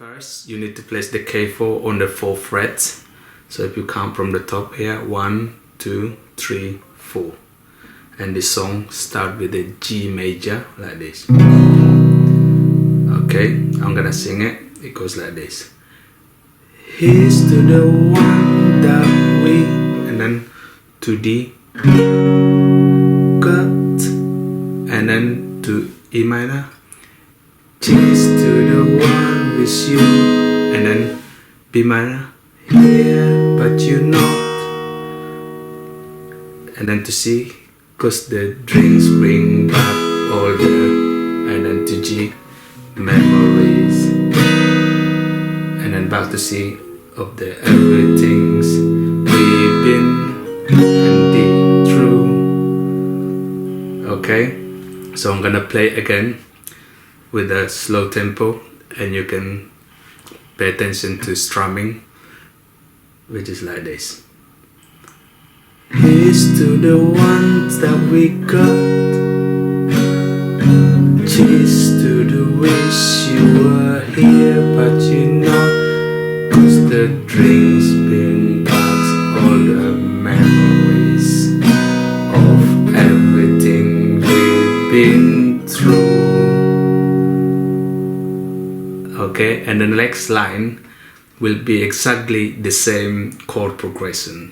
First, you need to place the capo on the 4th fret. So if you count from the top here, 1, 2, 3, 4. And the song start with a G major like this. Okay, I'm gonna sing it. It goes like this. Here's to the one that we, and then to D, cut, and then to E minor. Cheers to the one with you, and then B minor. Here, but you're not. And then to C, cause the drinks bring back all the, and then to G, memories. And then back to C of the everything's we've been and D through. Okay, so I'm gonna play again with a slow tempo, and you can pay attention to strumming, which is like this. Here's to the ones that we got. Cheers to the wish you were here, but you're not. Cause the drinks bring back all the memories of everything we've been through. Okay, and the next line will be exactly the same chord progression,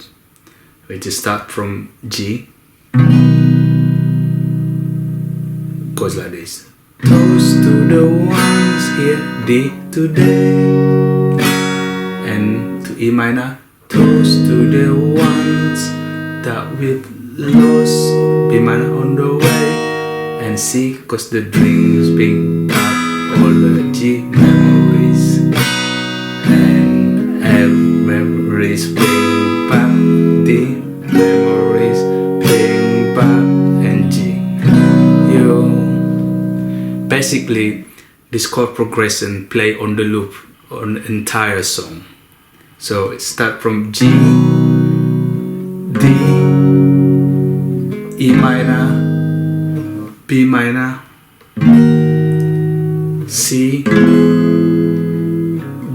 which is start from G, goes like this. Toast to the ones here, D today, and to E minor. Toast to the ones that we've lost, B minor on the way, and C, cause the drinks bring back all the G memories, and memories bring back D memories bring back and G. Yo, basically this chord progression play on the loop on the entire song. So it start from G, D, E minor, B minor, C,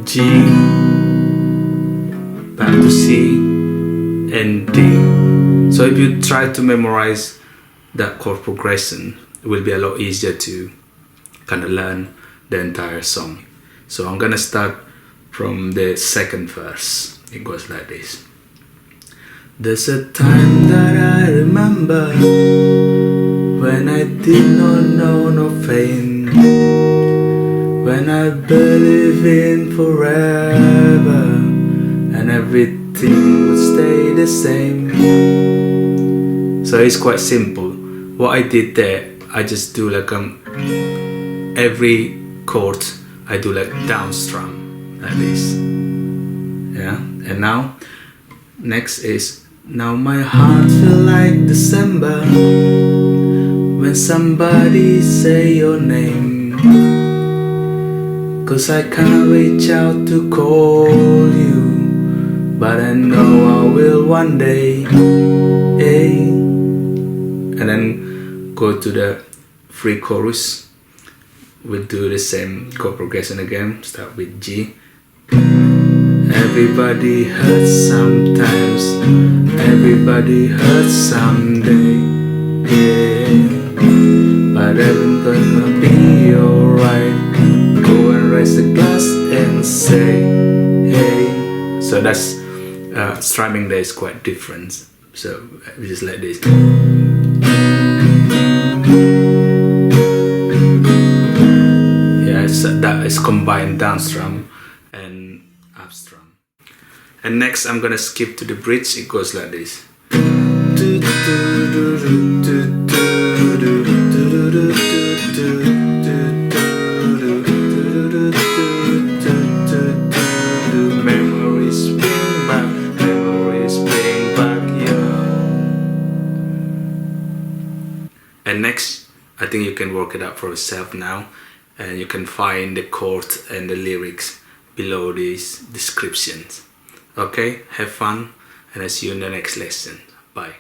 G, back to C, and D. So if you try to memorize that chord progression, it will be a lot easier to kind of learn the entire song. So I'm gonna start from the 2nd verse. It goes like this. There's a time that I remember when I did not know no pain, when I believe in forever and everything would stay the same. So it's quite simple. What I did there, I just do like every chord I do like down strum like this. Yeah, and now next is, now my heart feel like December when somebody say your name, cause I can't reach out to call you, but I know I will one day. Hey. And then go to the free chorus. We'll do the same chord progression again. Start with G. Everybody hurts sometimes, everybody hurts someday, yeah. But everything's gonna be alright. Go and raise the glass and say, hey. So that's strumming there is quite different. So we just like this. Yeah, so that is combined down strum and up strum. And next I'm gonna skip to the bridge. It goes like this. Memories bring back you. And next, I think you can work it out for yourself now, and you can find the chord and the lyrics below these descriptions. Okay, have fun, and I'll see you in the next lesson. Bye.